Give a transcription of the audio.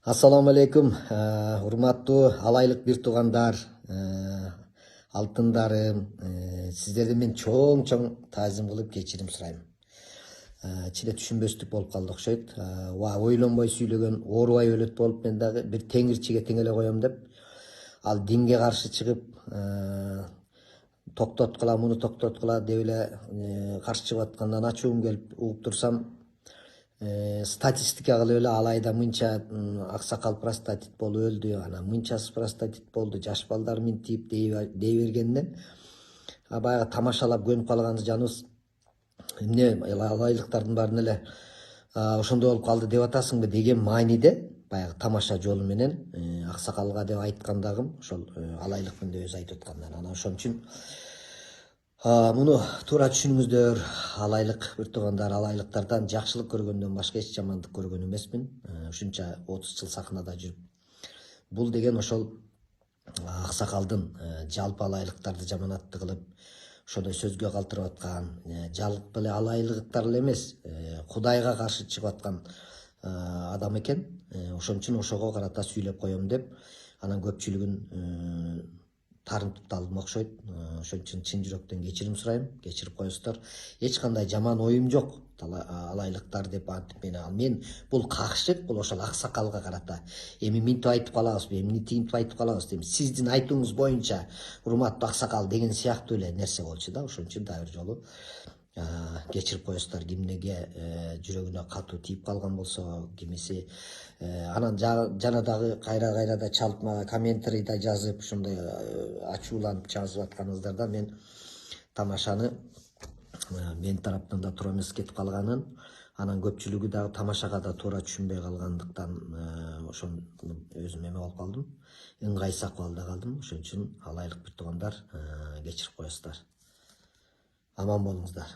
Ассаламу алейкум, урматтуу алайлык бир туугандар, алтындарым, сиздерден мен чоң таазим кылып кечирим сурайм. Ичинде түшүнбөстүк болуп калды окшойт. Ойлонбой сүйлөгөн оорубай өлөт болуп мен дагы бир теңирчиге теңеле коем деп, ал динге каршы чыгып, токтоткула, муну токтоткула деп эле каршы чыгып аткандан ачуум келип угуп турсам, статистика кылып эле ал айда мынча аксакал простатит болуп өлдү, анан мынчасы простатит болду, жаш балдар минтип дей бергенден баягы тамашалап көнүп калган жаныбыз эмне алайлыктардын баарын эле ошондой болуп калды деп атасыңбы деген мааниде баягы тамаша жолу менен аксакалга деп айткандагым ошол алайлыкмын деп өзү айтып аткандан. Анан ошон үчүн муну туура түшүнүңүздөр, алайлык бир туугандар, алайлыктардан жакшылык көргөндөн башка эч жамандык көргөн эмесмин. Ушунча 30 жыл сахнада жүрүп. Бул деген ошол аксакалдын жалпы алайлыктарды жаманатты кылып, ошондой сөзгө калтырып аткан, жалпы эле алайлыктар эле эмес, Кудайга каршы чыгып аткан адам экен. Ошон үчүн ошого карата сүйлөп коем деп, анан көпчүлүгүн тарынтып алдым окшойт. Ошон үчүн чын жүрөктөн кечирим сурайм, кечирип коесуздар. Эч кандай жаман оюм жок алайлыктар деп антип мен бул какшык, бул ошол аксакалга карата. Эми минтип айтып калабызбы, эми тинтип айтып калабыз, эми сиздин айтууңуз боюнча урматтуу аксакал деген сыяктуу эле нерсе болчу да. Ошон үчүн дагы бир жолу кечирип коесуздар, кимдеге жүрөгүнө катуу тийип калган болсо, кимиси анан жана дагы кайра да чалып мага комментарийда жазып, ушундай ачууланып жазып атканыңыздарда мен тамашаны мен тараптан да туура эмес кетип калганын, анан көпчүлүгү дагы тамашага да туура түшүнбөй калгандыктан ошону өзүм эме болуп калдым, ыңгайсыз акыбалда калдым. Ошон үчүн алайлык бир туугандар кечирип коесуздар. Аман болуңуздар.